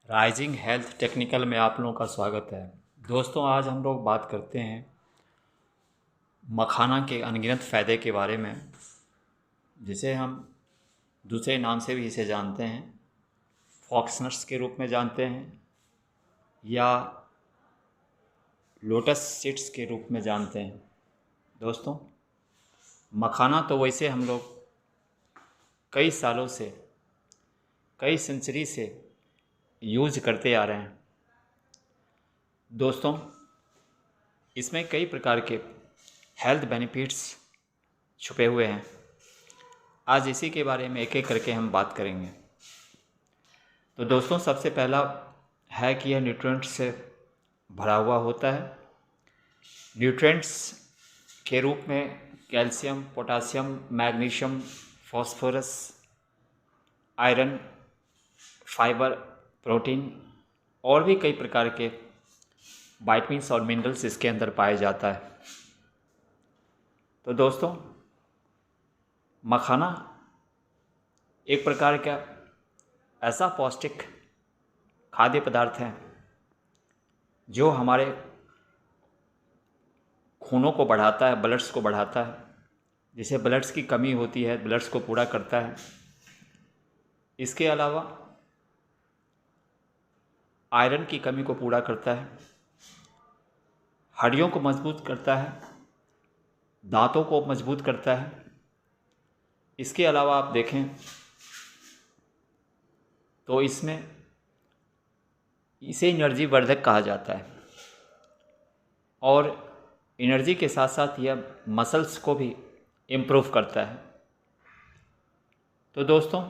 Rising health technical में आप लोगों का स्वागत है। दोस्तों, आज हम लोग बात करते हैं मखाना के अनगिनत फ़ायदे के बारे में, जिसे हम दूसरे नाम से भी इसे जानते हैं, फॉक्सनट्स के रूप में जानते हैं या लोटस सीड्स के रूप में जानते हैं। दोस्तों, मखाना तो वैसे हम लोग कई सालों से, कई सेंचुरी से यूज करते आ रहे हैं। दोस्तों, इसमें कई प्रकार के हेल्थ बेनिफिट्स छुपे हुए हैं। आज इसी के बारे में एक एक करके हम बात करेंगे। तो दोस्तों, सबसे पहला है कि यह न्यूट्रिएंट्स से भरा हुआ होता है। न्यूट्रिएंट्स के रूप में calcium, potassium, magnesium, phosphorus, iron, fibre, protein और भी कई प्रकार के विटामिन्स और मिनरल्स इसके अंदर पाया जाता है। तो दोस्तों, मखाना एक प्रकार का ऐसा पौष्टिक खाद्य पदार्थ है जो हमारे खूनों को बढ़ाता है, ब्लड्स को बढ़ाता है। जिसे ब्लड्स की कमी होती है, ब्लड्स को पूरा करता है। इसके अलावा आयरन की कमी को पूरा करता है, हड्डियों को मजबूत करता है, दांतों को मजबूत करता है। इसके अलावा आप देखें तो इसे एनर्जी वर्धक कहा जाता है और एनर्जी के साथ साथ यह मसल्स को भी इम्प्रूव करता है। तो दोस्तों,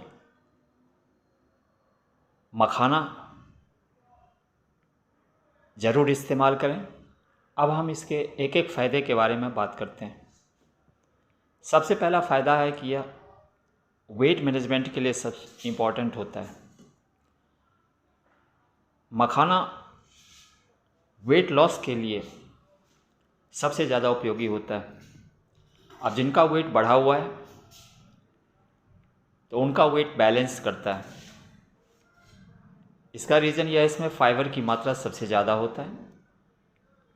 मखाना ज़रूर इस्तेमाल करें। अब हम इसके एक एक फ़ायदे के बारे में बात करते हैं। सबसे पहला फ़ायदा है कि यह वेट मैनेजमेंट के लिए सब इम्पॉर्टेंट होता है। मखाना वेट लॉस के लिए सबसे ज़्यादा उपयोगी होता है। अब जिनका वेट बढ़ा हुआ है तो उनका वेट बैलेंस करता है। इसका रीज़न यह है, इसमें फाइबर की मात्रा सबसे ज़्यादा होता है,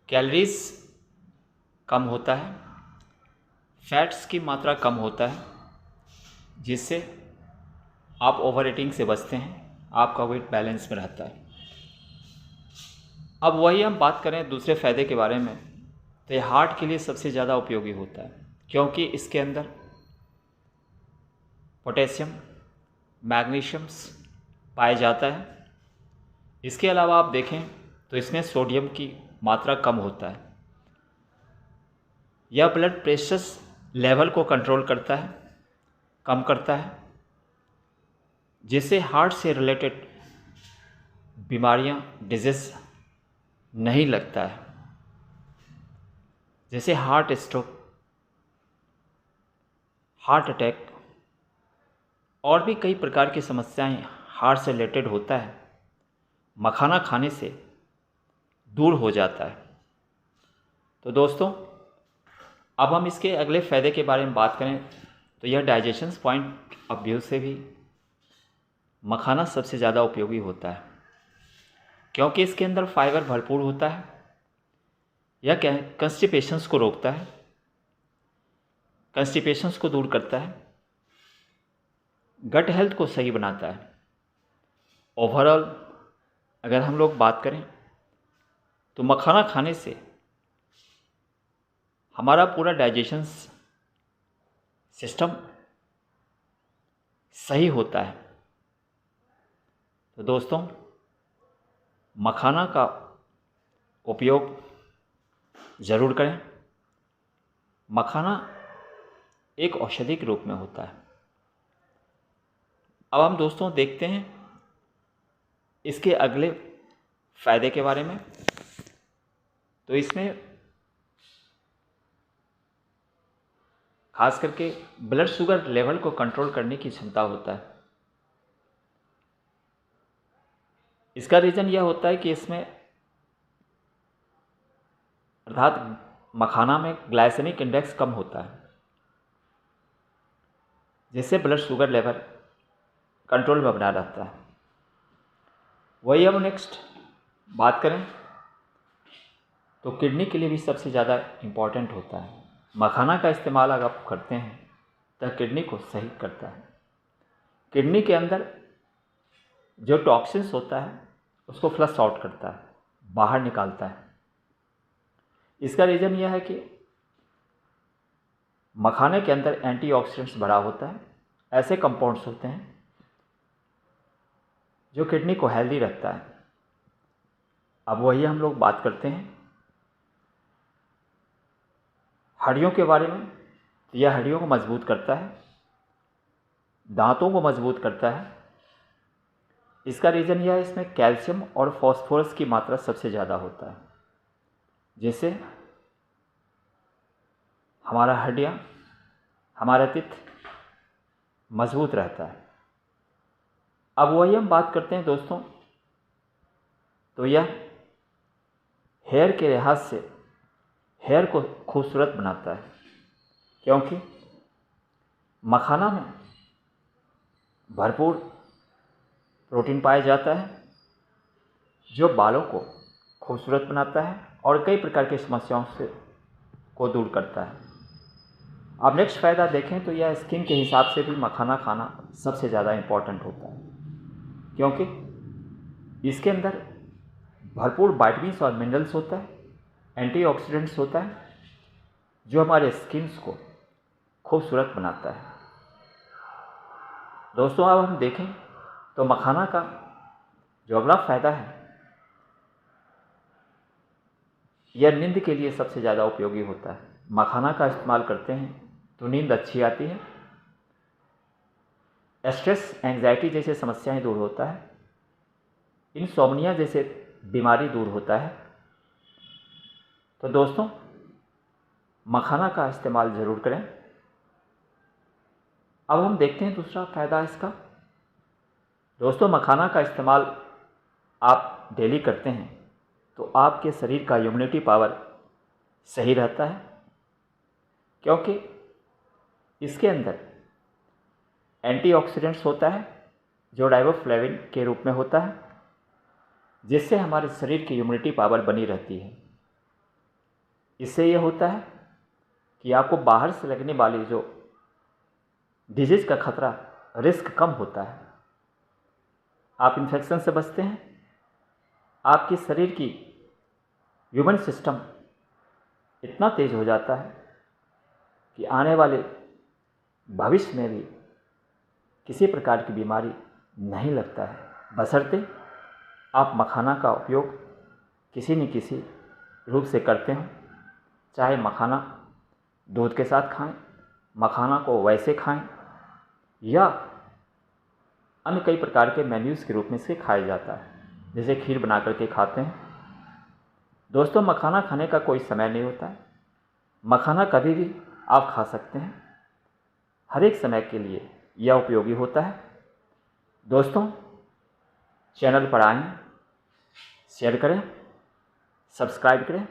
कैलोरीज कम होता है, फैट्स की मात्रा कम होता है, जिससे आप ओवर ईटिंग से बचते हैं, आपका वेट बैलेंस में रहता है। अब वही हम बात करें दूसरे फ़ायदे के बारे में, तो ये हार्ट के लिए सबसे ज़्यादा उपयोगी होता है, क्योंकि इसके अंदर पोटेशियम, मैग्नीशियम्स पाया जाता है। इसके अलावा आप देखें तो इसमें सोडियम की मात्रा कम होता है। यह ब्लड प्रेशर लेवल को कंट्रोल करता है, कम करता है, जिससे हार्ट से रिलेटेड बीमारियां, डिजीज़ नहीं लगता है, जैसे हार्ट स्ट्रोक, हार्ट अटैक और भी कई प्रकार की समस्याएं हार्ट से रिलेटेड होता है, मखाना खाने से दूर हो जाता है। तो दोस्तों, अब हम इसके अगले फ़ायदे के बारे में बात करें तो यह डाइजेशन पॉइंट ऑफ व्यू से भी मखाना सबसे ज़्यादा उपयोगी होता है, क्योंकि इसके अंदर फाइबर भरपूर होता है। यह क्या है, कंस्टिपेशंस को रोकता है, कंस्टिपेशंस को दूर करता है, गट हेल्थ को सही बनाता है। ओवरऑल अगर हम लोग बात करें तो मखाना खाने से हमारा पूरा डाइजेशन सिस्टम सही होता है। तो दोस्तों, मखाना का उपयोग ज़रूर करें। मखाना एक औषधि के रूप में होता है। अब हम दोस्तों देखते हैं इसके अगले फ़ायदे के बारे में। तो इसमें खास करके ब्लड शुगर लेवल को कंट्रोल करने की क्षमता होता है। इसका रीज़न यह होता है कि इसमें अर्थात मखाना में ग्लाइसेमिक इंडेक्स कम होता है, जिससे ब्लड शुगर लेवल कंट्रोल में बना रहता है। वही हम नेक्स्ट बात करें तो किडनी के लिए भी सबसे ज़्यादा इम्पॉर्टेंट होता है। मखाना का इस्तेमाल अगर आप करते हैं तो किडनी को सही करता है। किडनी के अंदर जो टॉक्सिन्स होता है उसको फ्लश आउट करता है, बाहर निकालता है। इसका रीज़न यह है कि मखाने के अंदर एंटीऑक्सीडेंट्स भरा होता है, ऐसे कंपाउंड्स होते हैं जो किडनी को हेल्दी रखता है। अब वही हम लोग बात करते हैं हड्डियों के बारे में। तो यह हड्डियों को मजबूत करता है, दांतों को मजबूत करता है। इसका रीज़न यह है इसमें कैल्शियम और फास्फोरस की मात्रा सबसे ज़्यादा होता है, जिससे हमारा हड्डियाँ, हमारा पित्त मजबूत रहता है। अब वही हम बात करते हैं दोस्तों, तो यह हेयर के लिहाज से हेयर को खूबसूरत बनाता है, क्योंकि मखाना में भरपूर प्रोटीन पाया जाता है जो बालों को खूबसूरत बनाता है और कई प्रकार की समस्याओं से को दूर करता है। अब नेक्स्ट फ़ायदा देखें तो यह स्किन के हिसाब से भी मखाना खाना सबसे ज़्यादा इम्पॉर्टेंट होता है, क्योंकि इसके अंदर भरपूर विटामिन्स और मिनरल्स होता है, एंटीऑक्सीडेंट्स होता है जो हमारे स्किन्स को खूबसूरत बनाता है। दोस्तों अब हम देखें तो मखाना का जो अगला फ़ायदा है यह नींद के लिए सबसे ज़्यादा उपयोगी होता है। मखाना का इस्तेमाल करते हैं तो नींद अच्छी आती है, स्ट्रेस एंग्जाइटी जैसे समस्याएं दूर होता है, इनसोम्निया जैसे बीमारी दूर होता है। तो दोस्तों मखाना का इस्तेमाल ज़रूर करें। अब हम देखते हैं दूसरा फ़ायदा इसका। दोस्तों मखाना का इस्तेमाल आप डेली करते हैं तो आपके शरीर का इम्यूनिटी पावर सही रहता है, क्योंकि इसके अंदर एंटीऑक्सीडेंट्स होता है जो राइबोफ्लेविन के रूप में होता है, जिससे हमारे शरीर की इम्यूनिटी पावर बनी रहती है। इससे यह होता है कि आपको बाहर से लगने वाली जो डिजीज़ का खतरा, रिस्क कम होता है। आप इन्फेक्शन से बचते हैं, आपके शरीर की ह्यूमन सिस्टम इतना तेज हो जाता है कि आने वाले भविष्य में भी किसी प्रकार की बीमारी नहीं लगता है, बशर्ते आप मखाना का उपयोग किसी न किसी रूप से करते हो। चाहे मखाना दूध के साथ खाएं, मखाना को वैसे खाएं, या अन्य कई प्रकार के मेन्यूज़ के रूप में इसे खाया जाता है, जैसे खीर बना करके खाते हैं। दोस्तों मखाना खाने का कोई समय नहीं होता है, मखाना कभी भी आप खा सकते हैं, हर एक समय के लिए यह उपयोगी होता है। दोस्तों चैनल पर आएं, शेयर करें, सब्सक्राइब करें।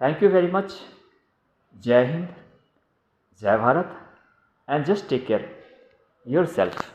Thank you very much. जय हिंद, जय Bharat, and just take care yourself.